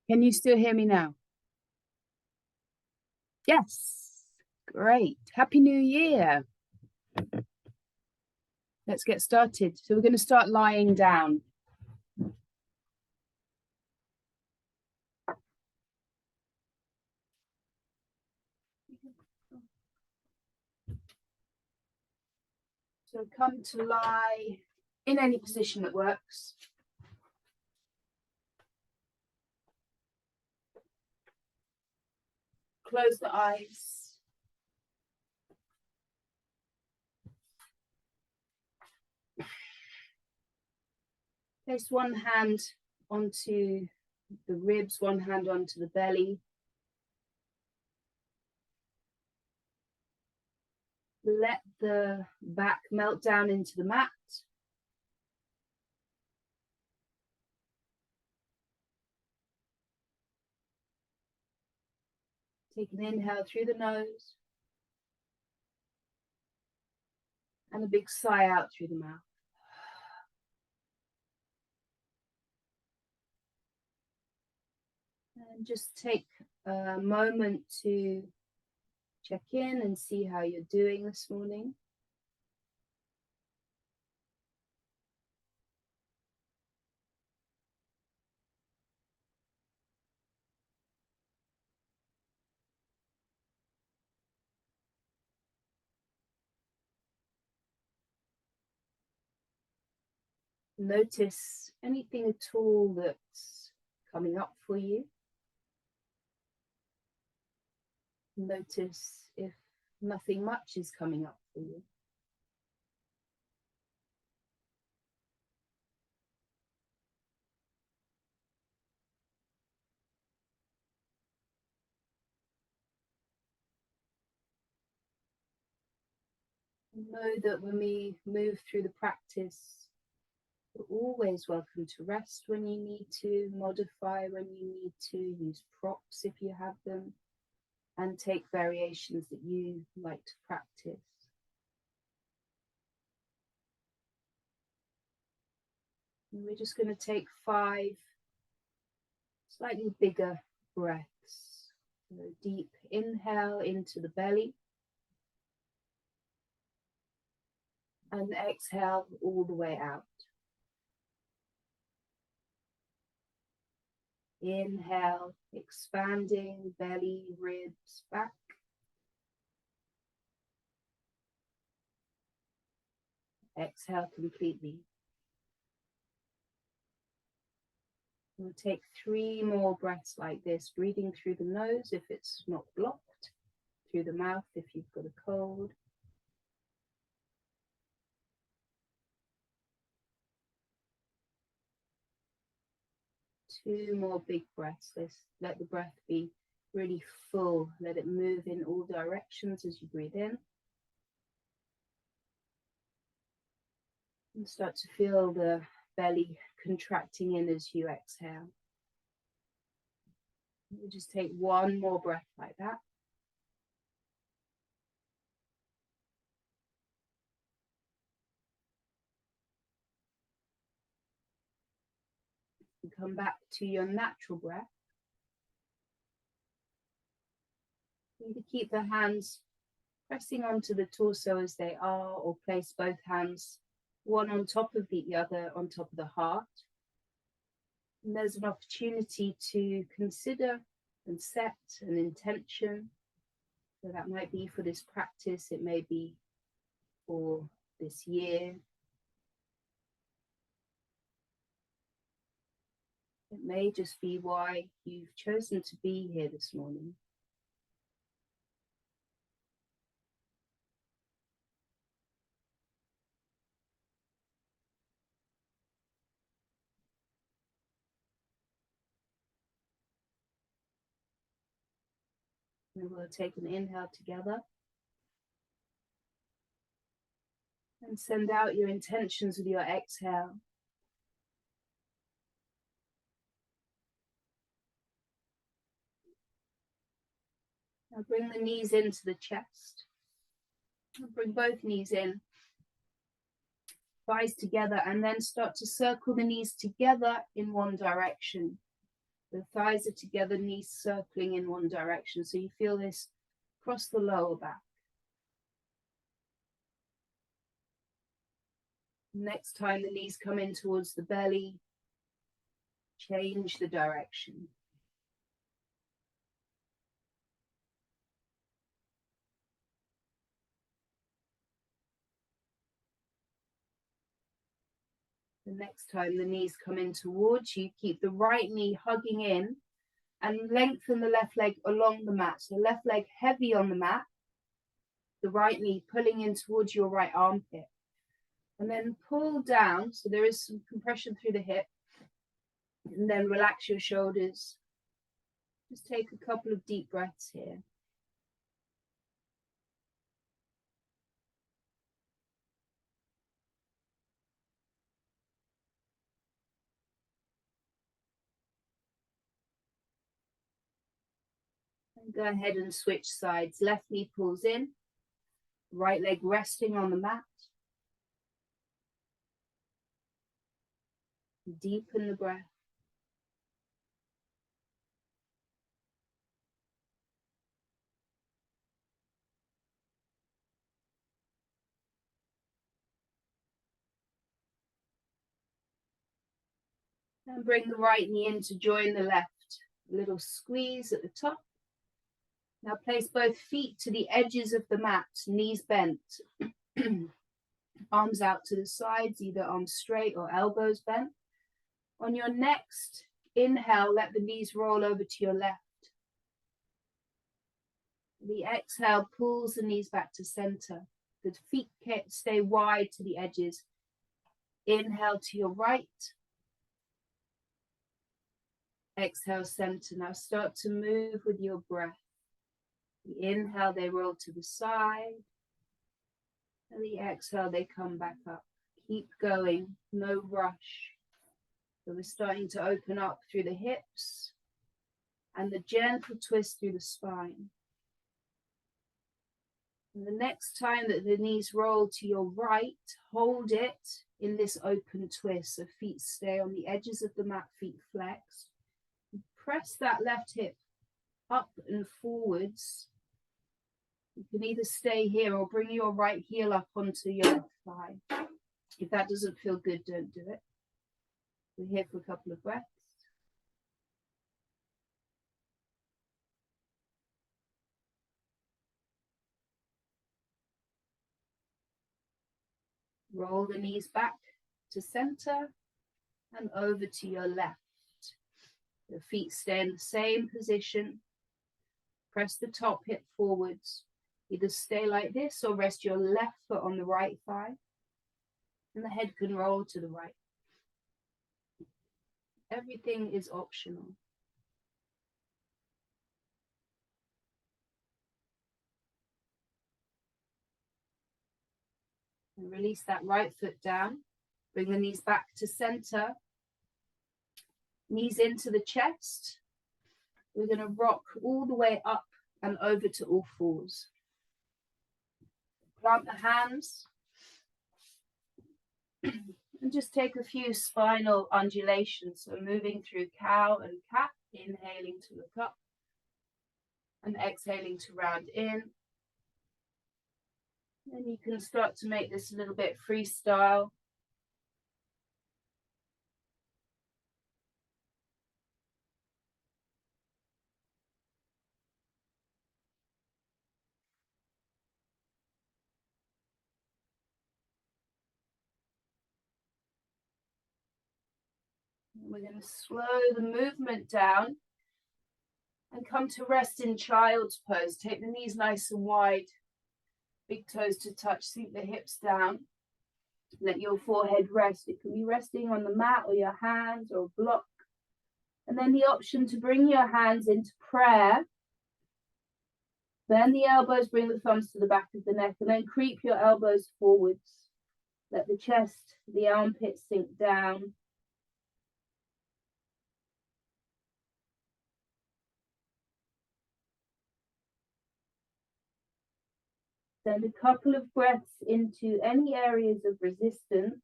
Can you still hear me now? Yes. Great. Happy New Year. Let's get started. So we're going to start lying down. So come to lie in any position that works. Close the eyes. Place one hand onto the ribs, one hand onto the belly. Let the back melt down into the mat. Take an inhale through the nose and a big sigh out through the mouth. And just take a moment to check in and see how you're doing this morning. Notice anything at all that's coming up for you. Notice if nothing much is coming up for you. Know that when we move through the practice, you're always welcome to rest when you need to, modify when you need to, use props if you have them, and take variations that you like to practice. And we're just going to take 5 slightly bigger breaths. So deep inhale into the belly. And exhale all the way out. Inhale, expanding belly, ribs, back. Exhale completely. We'll take 3 more breaths like this, breathing through the nose if it's not blocked, through the mouth if you've got a cold. Two more big breaths. Let the breath be really full. Let it move in all directions as you breathe in. And start to feel the belly contracting in as you exhale. We'll just take 1 more breath like that. And come back to your natural breath. Either keep the hands pressing onto the torso as they are, or place both hands one on top of the other on top of the heart. And there's an opportunity to consider and set an intention. So that might be for this practice, it may be for this year. It may just be why you've chosen to be here this morning. And we'll take an inhale together. And send out your intentions with your exhale. Now bring the knees into the chest. Bring both knees in. Thighs together, and then start to circle the knees together in one direction. The thighs are together, knees circling in one direction. So you feel this across the lower back. Next time the knees come in towards the belly, change the direction. The next time the knees come in towards you, keep the right knee hugging in and lengthen the left leg along the mat. So left leg heavy on the mat, the right knee pulling in towards your right armpit. And then pull down, so there is some compression through the hip. And then relax your shoulders. Just take a couple of deep breaths here. And go ahead and switch sides. Left knee pulls in, right leg resting on the mat. Deepen the breath. And bring the right knee in to join the left. A little squeeze at the top. Now place both feet to the edges of the mat, knees bent. Arms out to the sides, either arms straight or elbows bent. On your next inhale, let the knees roll over to your left. The exhale pulls the knees back to center. The feet stay wide to the edges. Inhale to your right. Exhale, center. Now start to move with your breath. The inhale, they roll to the side. And the exhale, they come back up. Keep going, no rush. So we're starting to open up through the hips and the gentle twist through the spine. And the next time that the knees roll to your right, hold it in this open twist. So feet stay on the edges of the mat, feet flexed. Press that left hip up and forwards. You can either stay here or bring your right heel up onto your left thigh. If that doesn't feel good, don't do it. We're here for a couple of breaths. Roll the knees back to center and over to your left. The feet stay in the same position. Press the top hip forwards. Either stay like this or rest your left foot on the right thigh. And the head can roll to the right. Everything is optional. And release that right foot down. Bring the knees back to center. Knees into the chest. We're going to rock all the way up and over to all fours. Plant the hands. And just take a few spinal undulations. So moving through cow and cat, inhaling to look up and exhaling to round in. Then you can start to make this a little bit freestyle. We're going to slow the movement down and come to rest in child's pose. Take the knees nice and wide, big toes to touch, sink the hips down. Let your forehead rest. It can be resting on the mat or your hands or a block. And then the option to bring your hands into prayer. Bend the elbows, bring the thumbs to the back of the neck, and then creep your elbows forwards. Let the chest, the armpits sink down. Send a couple of breaths into any areas of resistance.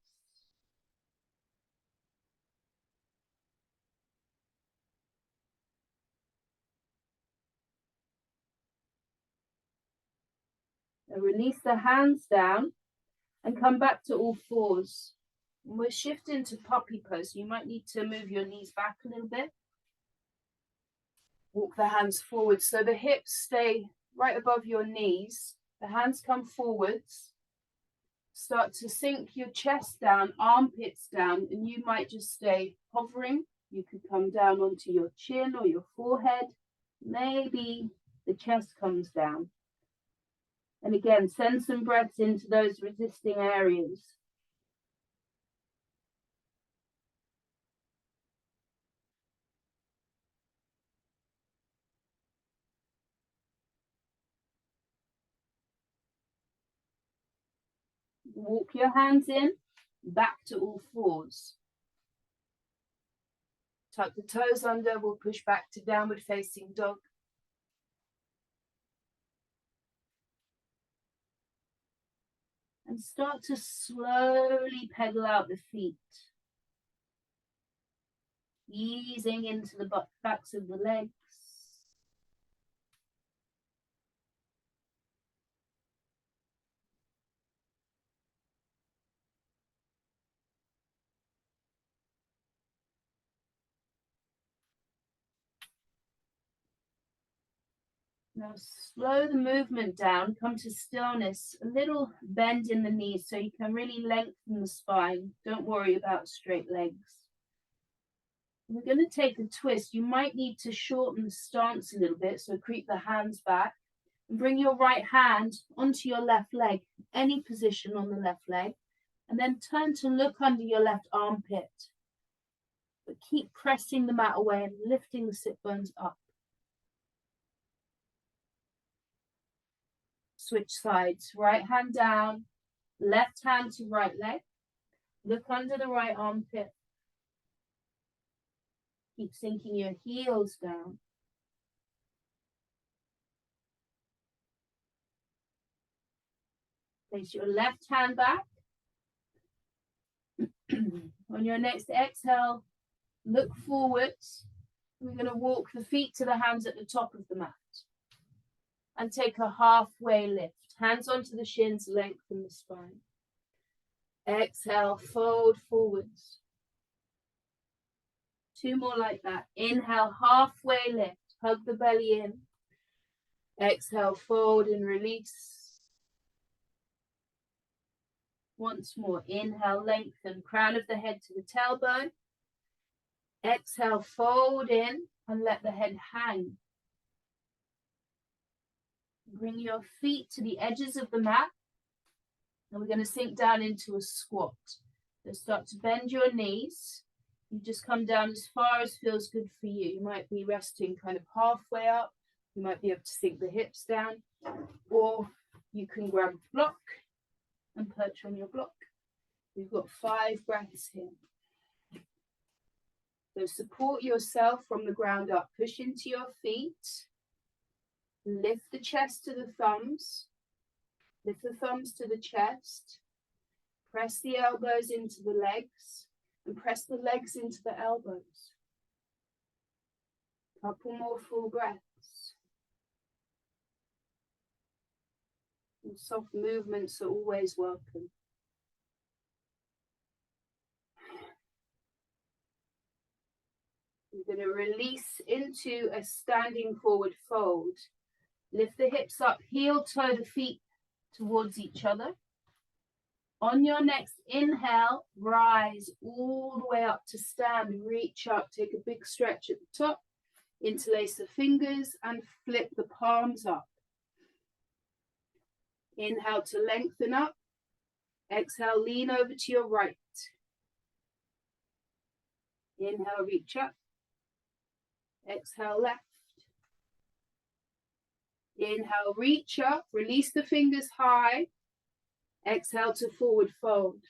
And release the hands down and come back to all fours. And we're shifting to puppy pose. You might need to move your knees back a little bit. Walk the hands forward so the hips stay right above your knees. The hands come forwards. Start to sink your chest down, armpits down, and you might just stay hovering. You could come down onto your chin or your forehead. Maybe the chest comes down. And again, send some breaths into those resisting areas. Walk your hands in, back to all fours. Tuck the toes under, we'll push back to downward facing dog. And start to slowly pedal out the feet. Easing into the backs of the legs. Now slow the movement down, come to stillness, a little bend in the knees so you can really lengthen the spine. Don't worry about straight legs. We're going to take a twist. You might need to shorten the stance a little bit, so creep the hands back and bring your right hand onto your left leg, any position on the left leg, and then turn to look under your left armpit. But keep pressing the mat away and lifting the sit bones up. Switch sides, right hand down, left hand to right leg. Look under the right armpit. Keep sinking your heels down. Place your left hand back. On your next exhale, look forwards. We're going to walk the feet to the hands at the top of the mat. And take a halfway lift. Hands onto the shins, lengthen the spine. Exhale, fold forwards. 2 more like that. Inhale, halfway lift. Hug the belly in. Exhale, fold and release. Once more. Inhale, lengthen. Crown of the head to the tailbone. Exhale, fold in and let the head hang. Bring your feet to the edges of the mat. And we're going to sink down into a squat. So start to bend your knees. You just come down as far as feels good for you. You might be resting kind of halfway up. You might be able to sink the hips down. Or you can grab a block and perch on your block. We've got 5 breaths here. So support yourself from the ground up. Push into your feet. Lift the chest to the thumbs. Lift the thumbs to the chest. Press the elbows into the legs. And press the legs into the elbows. Couple more full breaths. And soft movements are always welcome. We're going to release into a standing forward fold. Lift the hips up, heel toe the feet towards each other. On your next inhale, rise all the way up to stand. Reach up, take a big stretch at the top. Interlace the fingers and flip the palms up. Inhale to lengthen up. Exhale, lean over to your right. Inhale, reach up. Exhale, left. Inhale, reach up. Release the fingers high. Exhale to forward fold.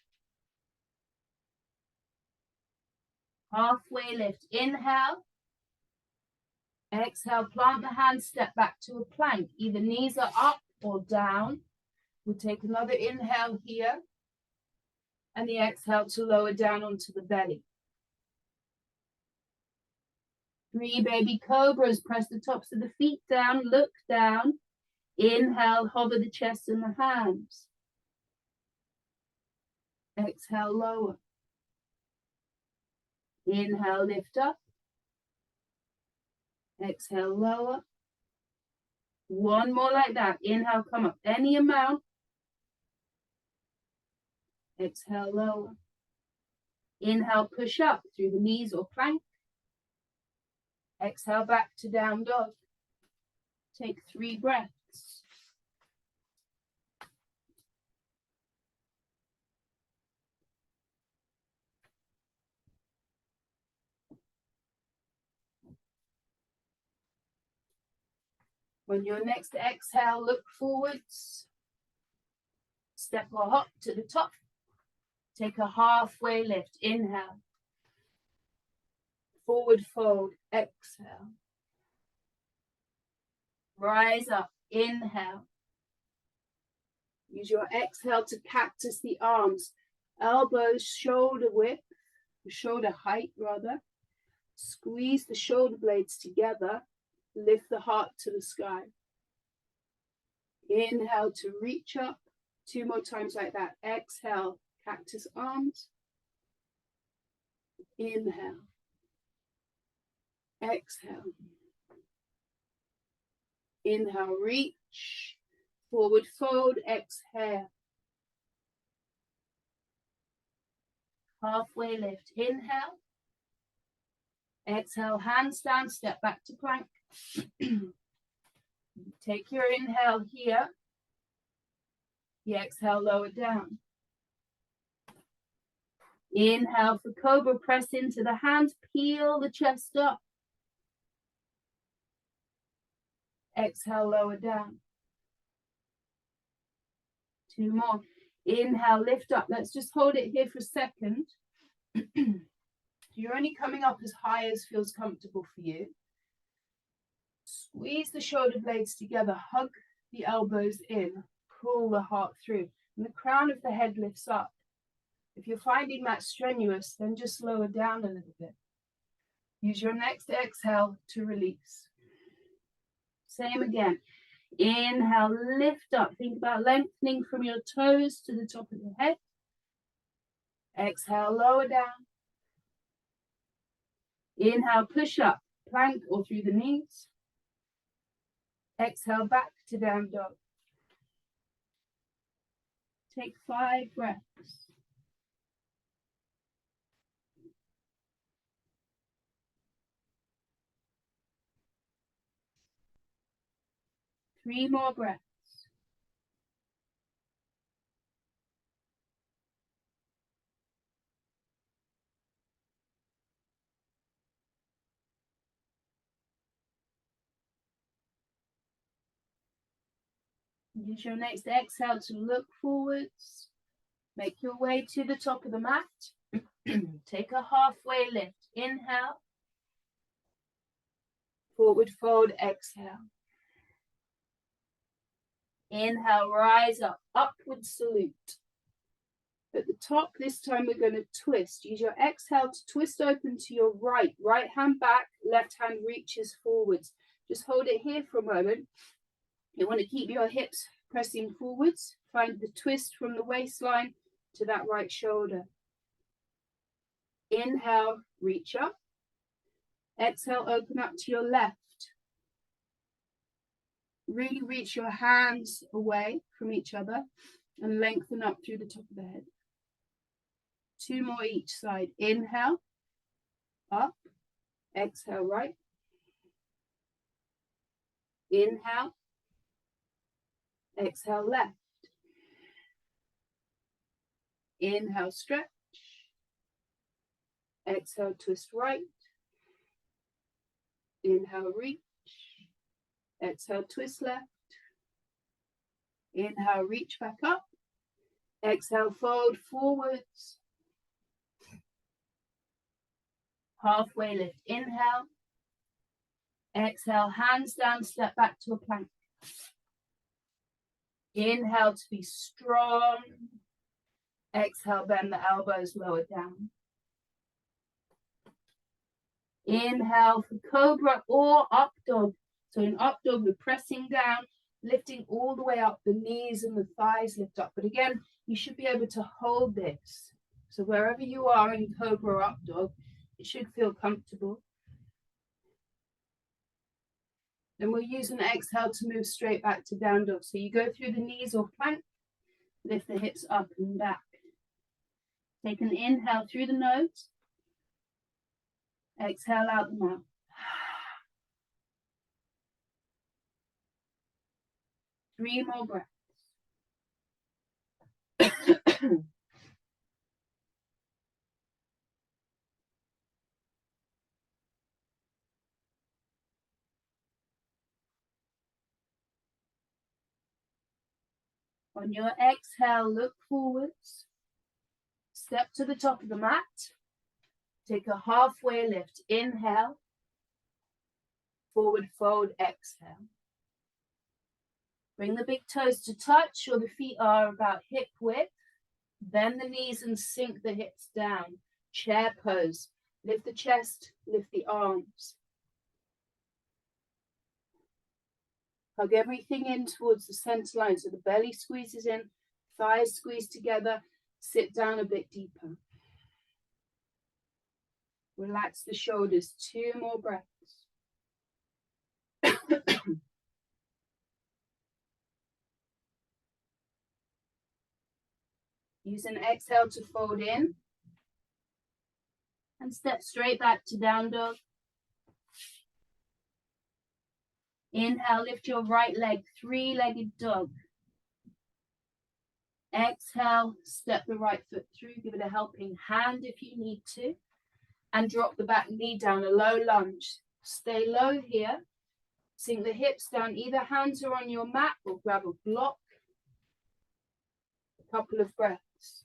Halfway lift. Inhale. Exhale, plant the hands, step back to a plank. Either knees are up or down. We'll take another inhale here. And the exhale to lower down onto the belly. 3 baby cobras. Press the tops of the feet down. Look down. Inhale, hover the chest and the hands. Exhale, lower. Inhale, lift up. Exhale, lower. One more like that. Inhale, come up any amount. Exhale, lower. Inhale, push up through the knees or plank. Exhale, back to down dog. Take 3 breaths. When your next exhale, look forwards. Step or hop to the top. Take a halfway lift. Inhale. Forward fold. Exhale. Rise up. Inhale. Use your exhale to cactus the arms. Elbows shoulder width, shoulder height rather. Squeeze the shoulder blades together. Lift the heart to the sky. Inhale to reach up. 2 more times like that. Exhale, cactus arms. Inhale. Exhale. Inhale, reach. Forward fold, exhale. Halfway lift. Inhale. Exhale, handstand, step back to plank. Take your inhale here. The exhale, lower down. Inhale for cobra, press into the hands, peel the chest up. Exhale, lower down. 2 more. Inhale, lift up. Let's just hold it here for a second. You're only coming up as high as feels comfortable for you. Squeeze the shoulder blades together, hug the elbows in, pull the heart through, and the crown of the head lifts up. If you're finding that strenuous, then just lower down a little bit. Use your next exhale to release. Same again. Inhale, lift up. Think about lengthening from your toes to the top of the head. Exhale, lower down. Inhale, push up, plank or through the knees. Exhale, back to down dog. Take 5 breaths. Three more breaths. Use your next exhale to look forwards. Make your way to the top of the mat. Take a halfway lift. Inhale. Forward fold, exhale. Inhale, rise up, upward salute. At the top, this time we're going to twist. Use your exhale to twist open to your right. Right hand back, left hand reaches forwards. Just hold it here for a moment. You want to keep your hips pressing forwards. Find the twist from the waistline to that right shoulder. Inhale, reach up. Exhale, open up to your left. Really reach your hands away from each other and lengthen up through the top of the head. 2 more each side. Inhale, up. Exhale, right. Inhale. Exhale, left. Inhale, stretch. Exhale, twist right. Inhale, reach. Exhale, twist left. Inhale, reach back up. Exhale, fold forwards. Halfway lift. Inhale. Exhale, hands down, step back to a plank. Inhale to be strong. Exhale, bend the elbows, lower down. Inhale for cobra or up dog. So in up dog, we're pressing down, lifting all the way up. The knees and the thighs lift up. But again, you should be able to hold this. So wherever you are in Cobra or Up Dog, it should feel comfortable. Then we'll use an exhale to move straight back to Down Dog. So you go through the knees or plank, lift the hips up and back. Take an inhale through the nose. Exhale out the mouth. Three more breaths. On your exhale, look forwards. Step to the top of the mat. Take a halfway lift. Inhale. Forward fold, exhale. Bring the big toes to touch, or the feet are about hip width. Bend the knees and sink the hips down. Chair pose. Lift the chest, lift the arms. Hug everything in towards the center line, so the belly squeezes in, thighs squeeze together. Sit down a bit deeper. Relax the shoulders. 2 more breaths. Use an exhale to fold in. And step straight back to Down Dog. Inhale, lift your right leg, 3-legged dog. Exhale, step the right foot through, give it a helping hand if you need to. And drop the back knee down, a low lunge. Stay low here. Sink the hips down, either hands are on your mat or grab a block. A couple of breaths.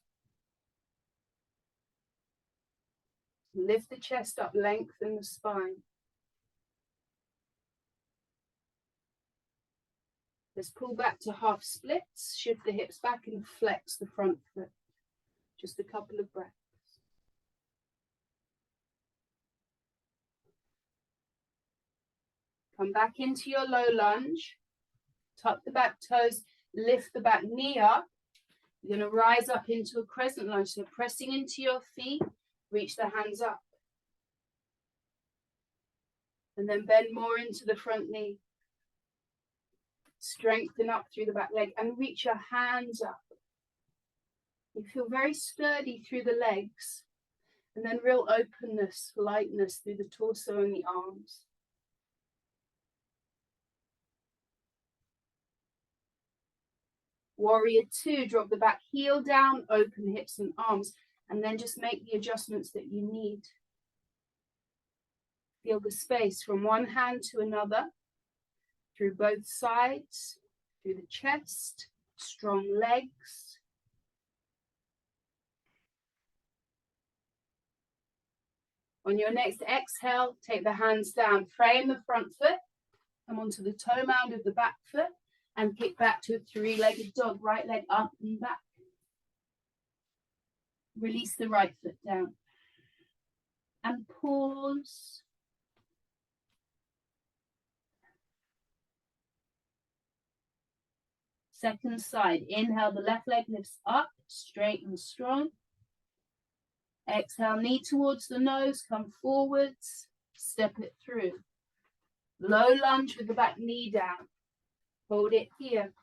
Lift the chest up, lengthen the spine. Let's pull back to half splits, shift the hips back and flex the front foot. Just a couple of breaths. Come back into your low lunge. Tuck the back toes, lift the back knee up. You're going to rise up into a crescent lunge. So pressing into your feet, reach the hands up. And then bend more into the front knee. Strengthen up through the back leg and reach your hands up. You feel very sturdy through the legs. And then real openness, lightness through the torso and the arms. Warrior 2, drop the back heel down, open hips and arms, and then just make the adjustments that you need. Feel the space from one hand to another, through both sides, through the chest, strong legs. On your next exhale, take the hands down, frame the front foot, come onto the toe mound of the back foot, and kick back to a 3-legged dog, right leg up and back. Release the right foot down. And pause. Second side, inhale, the left leg lifts up, straight and strong. Exhale, knee towards the nose, come forwards, step it through. Low lunge with the back knee down. Hold it here.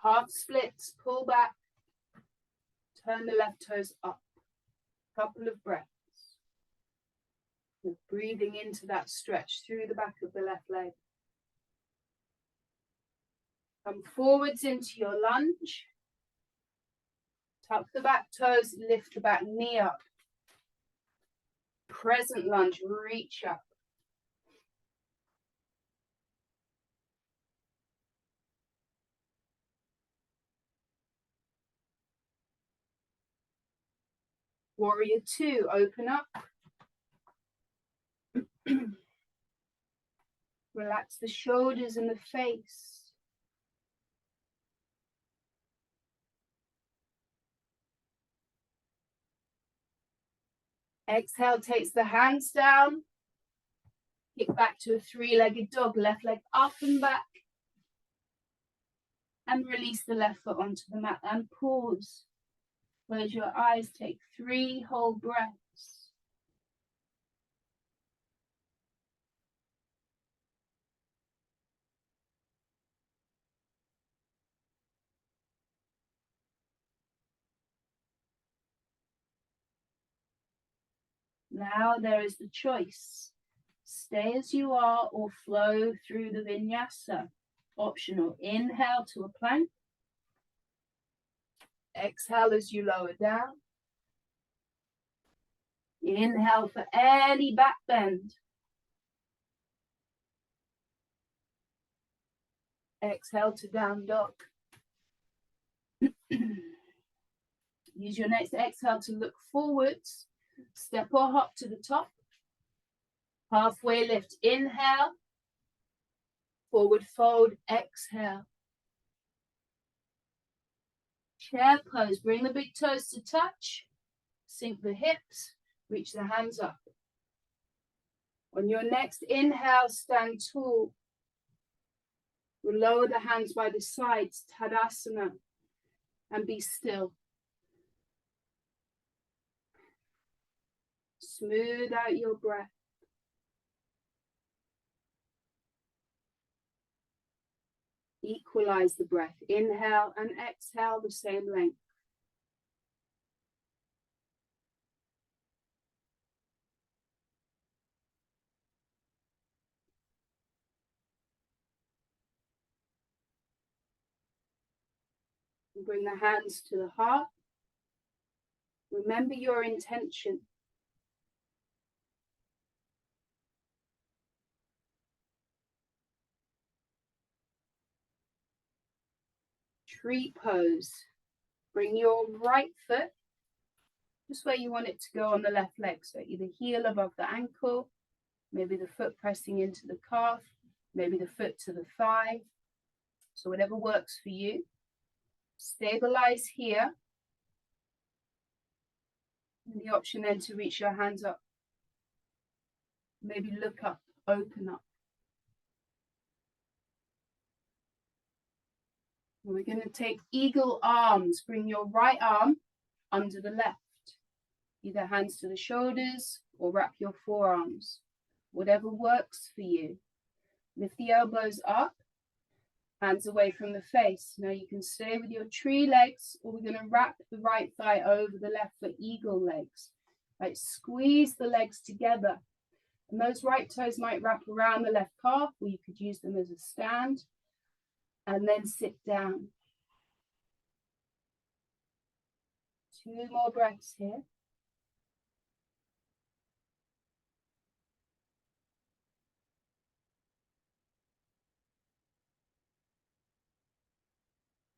Half splits, pull back. Turn the left toes up. Couple of breaths. Breathing into that stretch through the back of the left leg. Come forwards into your lunge. Tuck the back toes, lift the back knee up. Crescent lunge, reach up. Warrior 2, open up. Relax the shoulders and the face. Exhale, takes the hands down. Kick back to a three-legged dog, left leg up and back. And release the left foot onto the mat and pause. Close your eyes, take 3 whole breaths. Now there is the choice. Stay as you are or flow through the vinyasa. Optional. Inhale to a plank. Exhale as you lower down. Inhale for any back bend. Exhale to down dog. Use your next exhale to look forwards. Step or hop to the top. Halfway lift. Inhale. Forward fold. Exhale. Chair pose. Bring the big toes to touch. Sink the hips. Reach the hands up. On your next inhale, stand tall. We'll lower the hands by the sides. Tadasana. And be still. Smooth out your breath. Equalize the breath. Inhale and exhale the same length. And bring the hands to the heart. Remember your intention. Tree pose. Bring your right foot just where you want it to go on the left leg. So either heel above the ankle, maybe the foot pressing into the calf, maybe the foot to the thigh. So whatever works for you. Stabilize here. And the option then to reach your hands up. Maybe look up, open up. And we're going to take eagle arms. Bring your right arm under the left. Either hands to the shoulders or wrap your forearms. Whatever works for you. Lift the elbows up. Hands away from the face. Now you can stay with your tree legs, or we're going to wrap the right thigh over the left for eagle legs. Right, squeeze the legs together. And those right toes might wrap around the left calf, or you could use them as a stand. And then sit down. 2 more breaths here.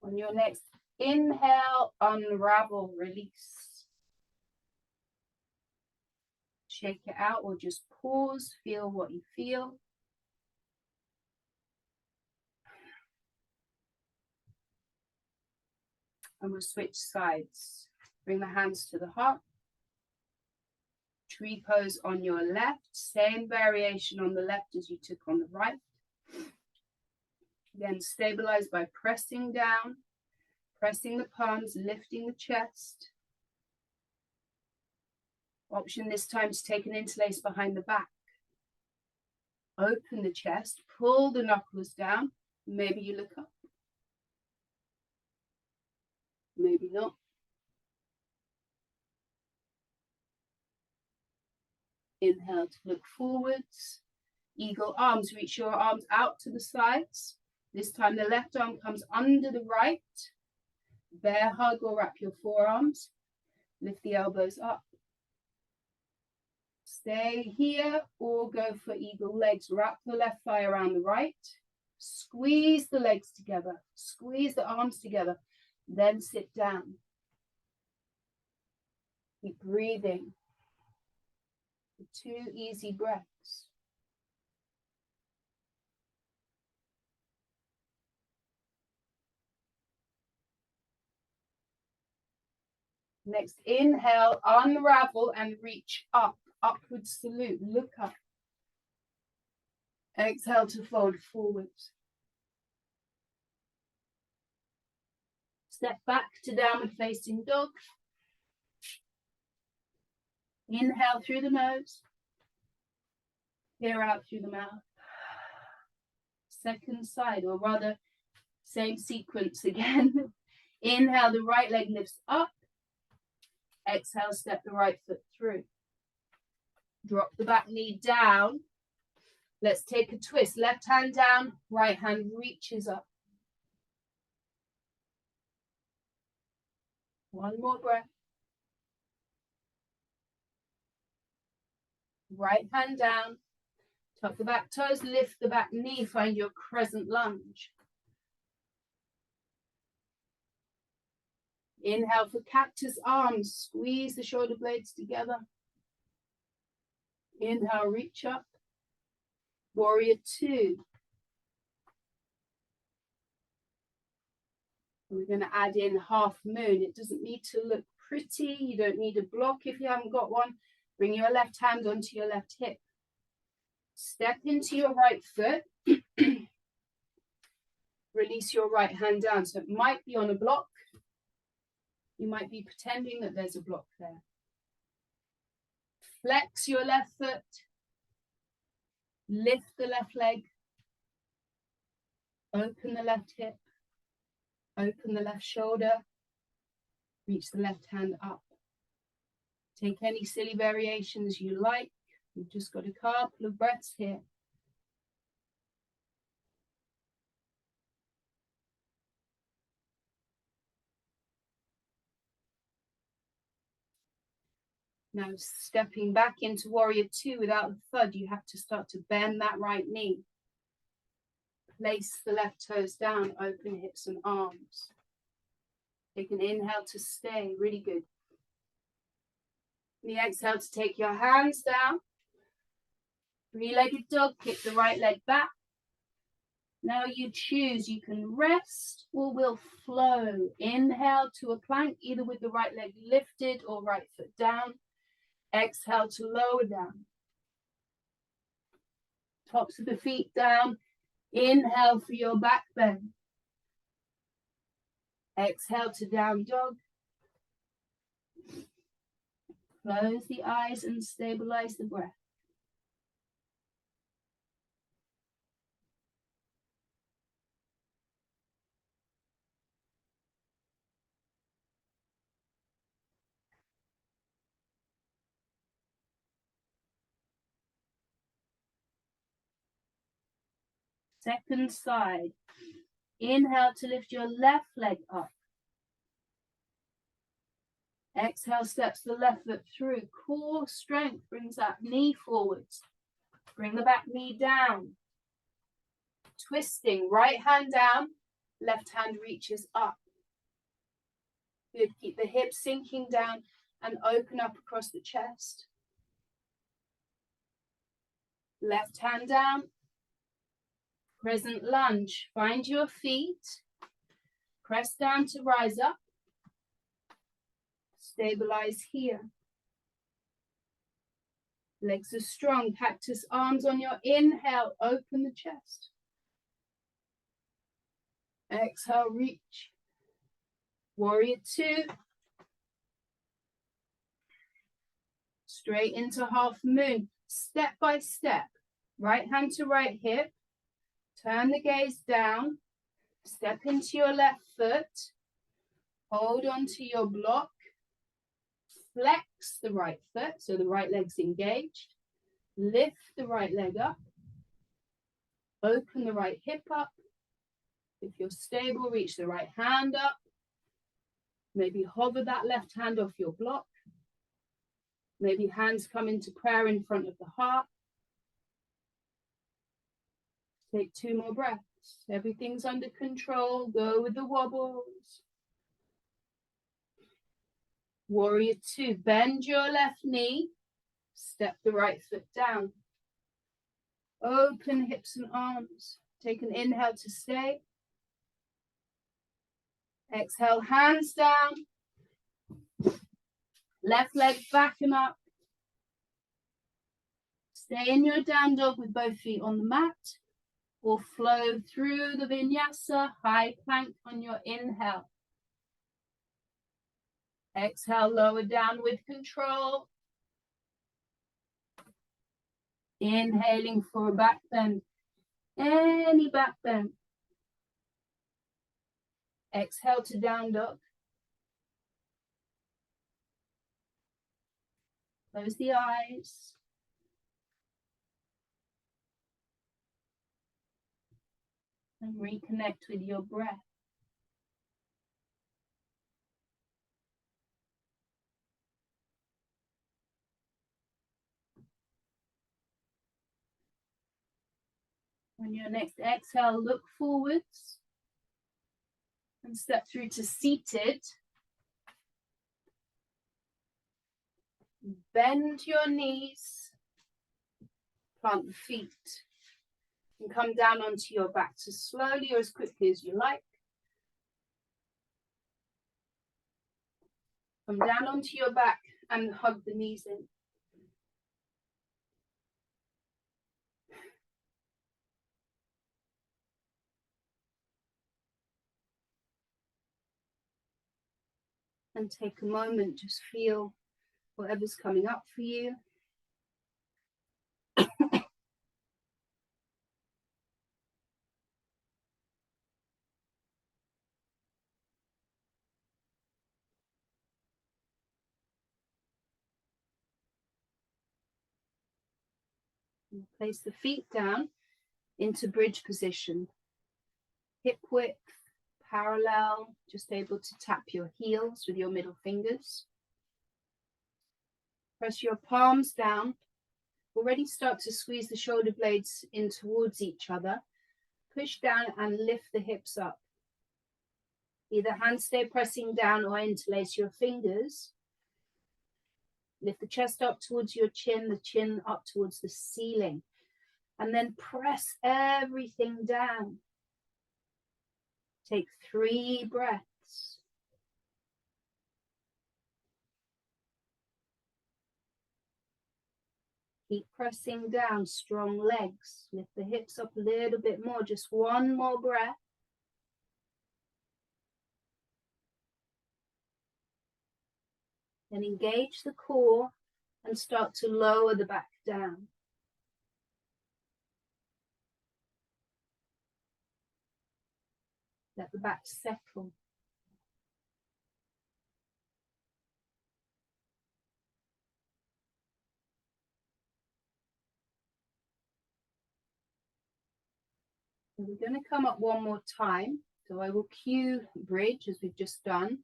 On your next inhale, unravel, release. Shake it out or just pause, feel what you feel. And we'll switch sides. Bring the hands to the heart. Tree pose on your left. Same variation on the left as you took on the right. Again, stabilize by pressing down, pressing the palms, lifting the chest. Option this time to take an interlace behind the back. Open the chest, pull the knuckles down. Maybe you look up. Maybe not. Inhale to look forwards. Eagle arms, reach your arms out to the sides. This time the left arm comes under the right. Bear hug or wrap your forearms. Lift the elbows up. Stay here or go for eagle legs. Wrap the left thigh around the right. Squeeze the legs together. Squeeze the arms together. Then sit down. Keep breathing. 2 easy breaths. Next, inhale, unravel and reach up. Upward salute, look up. Exhale to fold forwards. Step back to downward facing dog. Inhale through the nose. Clear out through the mouth. Second side, or rather, same sequence again. Inhale, the right leg lifts up. Exhale, step the right foot through. Drop the back knee down. Let's take a twist. Left hand down, right hand reaches up. One more breath. Right hand down. Tuck the back toes, lift the back knee, find your crescent lunge. Inhale for cactus arms, squeeze the shoulder blades together. Inhale, reach up. Warrior two. We're going to add in half moon. It doesn't need to look pretty. You don't need a block if you haven't got one. Bring your left hand onto your left hip. Step into your right foot. Release your right hand down. So it might be on a block. You might be pretending that there's a block there. Flex your left foot. Lift the left leg. Open the left hip. Open the left shoulder. Reach the left hand up. Take any silly variations you like. We've just got a couple of breaths here. Now stepping back into warrior two without the thud, you have to start to bend that right knee. Place the left toes down, open hips and arms. Take an inhale to stay, really good. The exhale to take your hands down. Three-legged dog, kick the right leg back. Now you choose, you can rest or we'll flow. Inhale to a plank, either with the right leg lifted or right foot down. Exhale to lower down. Tops of the feet down. Inhale for your back bend. Exhale to down dog. Close the eyes and stabilize the breath. Second side. Inhale to lift your left leg up. Exhale, steps the left foot through. Core strength brings that knee forwards. Bring the back knee down. Twisting, right hand down, left hand reaches up. Good, keep the hips sinking down and open up across the chest. Left hand down. Crescent lunge. Find your feet. Press down to rise up. Stabilize here. Legs are strong. Cactus arms on your inhale. Open the chest. Exhale, reach. Warrior two. Straight into half moon. Step by step. Right hand to right hip. Turn the gaze down. Step into your left foot. Hold on to your block. Flex the right foot, so the right leg's engaged. Lift the right leg up. Open the right hip up. If you're stable, reach the right hand up. Maybe hover that left hand off your block. Maybe hands come into prayer in front of the heart. Take two more breaths. Everything's under control. Go with the wobbles. Warrior two. Bend your left knee. Step the right foot down. Open hips and arms. Take an inhale to stay. Exhale, hands down. Left leg back and up. Stay in your down dog with both feet on the mat, or flow through the vinyasa, high plank on your inhale. Exhale, lower down with control. Inhaling for a back bend, any back bend. Exhale to down dog. Close the eyes. And reconnect with your breath. On your next exhale, look forwards and step through to seated. Bend your knees, plant the feet, and come down onto your back as slowly or as quickly as you like. Come down onto your back and hug the knees in. And take a moment, just feel whatever's coming up for you. And place the feet down into bridge position. Hip width, parallel, just able to tap your heels with your middle fingers. Press your palms down. Already start to squeeze the shoulder blades in towards each other. Push down and lift the hips up. Either hands stay pressing down or interlace your fingers. Lift the chest up towards your chin, the chin up towards the ceiling. And then press everything down. Take 3 breaths. Keep pressing down, strong legs. Lift the hips up a little bit more, just 1 more breath. Then engage the core and start to lower the back down. Let the back settle. And we're going to come up 1 more time. So I will cue bridge as we've just done.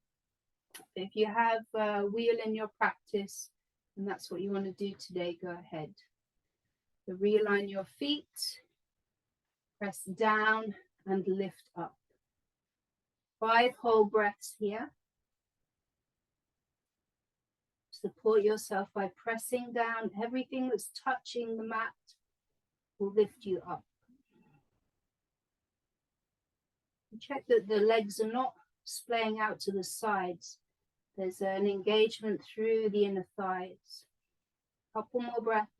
If you have a wheel in your practice and that's what you want to do today, go ahead. So realign your feet, press down and lift up. 5 whole breaths here. Support yourself by pressing down. Everything that's touching the mat will lift you up. Check that the legs are not splaying out to the sides. There's an engagement through the inner thighs. Couple more breaths.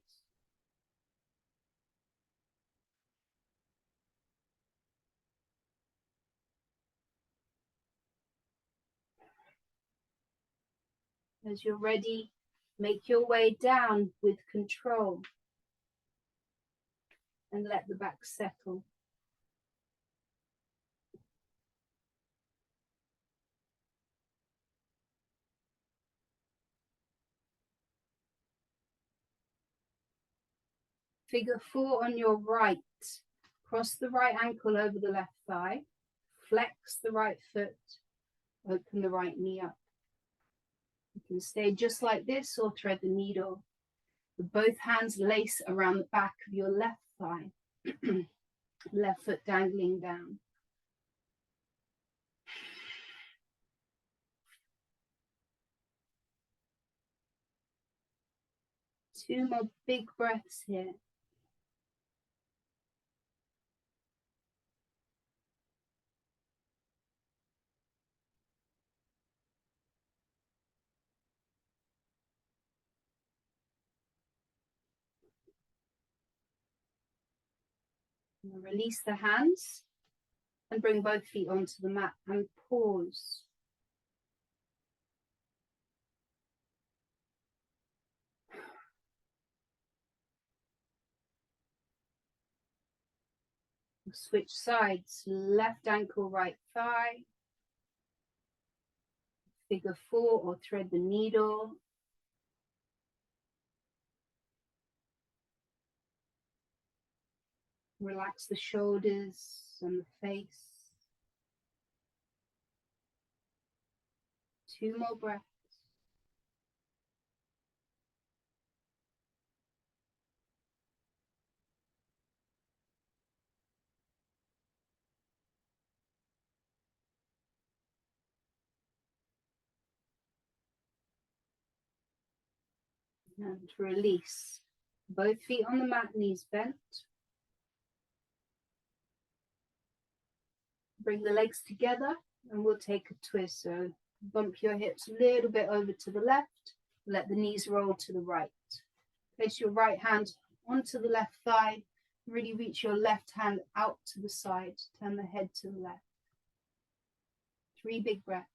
As you're ready, make your way down with control and let the back settle. Figure 4 on your right. Cross the right ankle over the left thigh. Flex the right foot. Open the right knee up. You can stay just like this or thread the needle. With both hands lace around the back of your left thigh. Left foot dangling down. Two more big breaths here. Release the hands and bring both feet onto the mat and pause. Switch sides, left ankle, right thigh. Figure 4 or thread the needle. Relax the shoulders and the face. 2 more breaths. And release. Both feet on the mat, knees bent. Bring the legs together and we'll take a twist. So bump your hips a little bit over to the left. Let the knees roll to the right. Place your right hand onto the left thigh. Really reach your left hand out to the side. Turn the head to the left. 3 big breaths.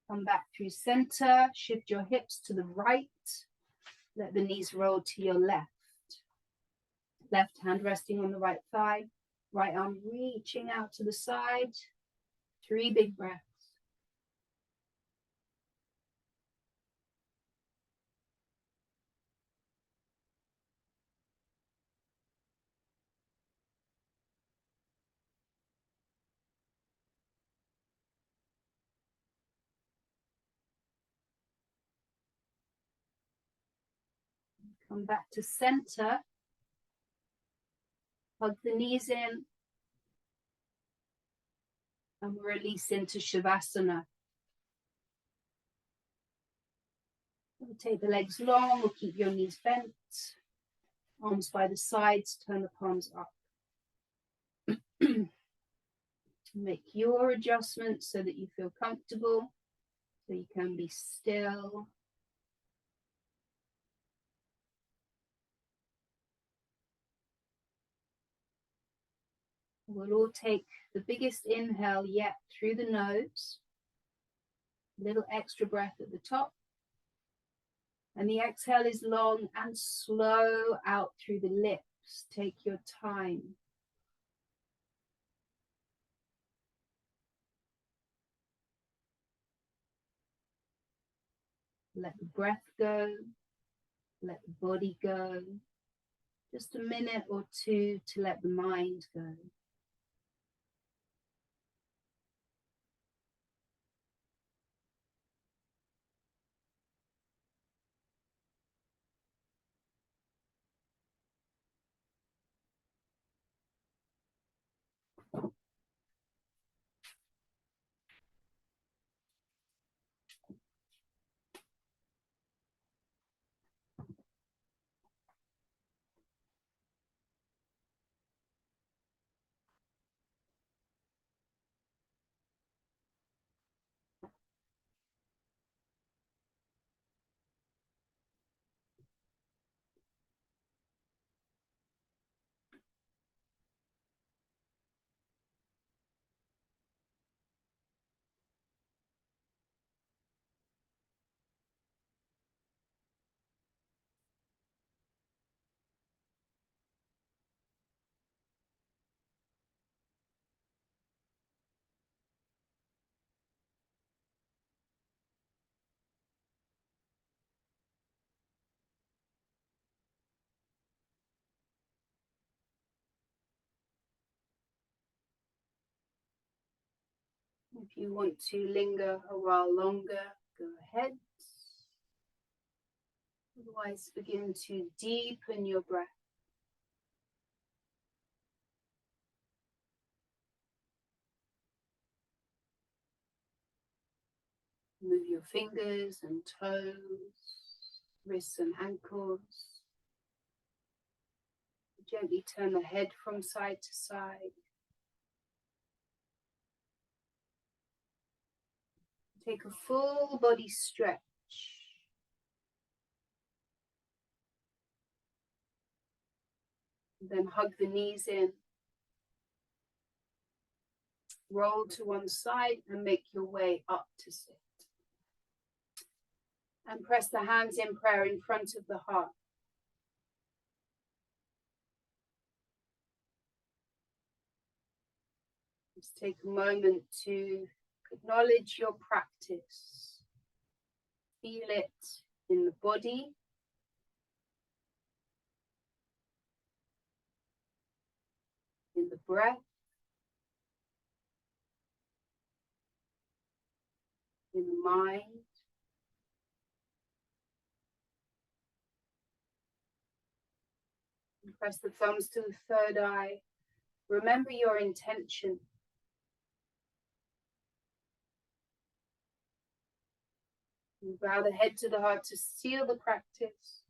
Come back through center. Shift your hips to the right. Let the knees roll to your left. Left hand resting on the right thigh. Right arm reaching out to the side. 3 big breaths. Come back to center. Hug the knees in. And release into Shavasana. We'll take the legs long or keep your knees bent. Arms by the sides, turn the palms up. Make your adjustments so that you feel comfortable, so you can be still. We'll all take the biggest inhale yet through the nose. A little extra breath at the top. And the exhale is long and slow out through the lips. Take your time. Let the breath go. Let the body go. Just a minute or 2 to let the mind go. If you want to linger a while longer, go ahead. Otherwise, begin to deepen your breath. Move your fingers and toes. wrists and ankles. Gently turn the head from side to side. Take a full body stretch. Then hug the knees in. Roll to one side and make your way up to sit. And press the hands in prayer in front of the heart. Just take a moment to acknowledge your practice. Feel it in the body. In the breath. In the mind. And press the thumbs to the third eye. Remember your intention. And bow the head to the heart to seal the practice.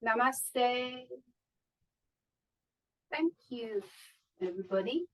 Namaste. Thank you, everybody.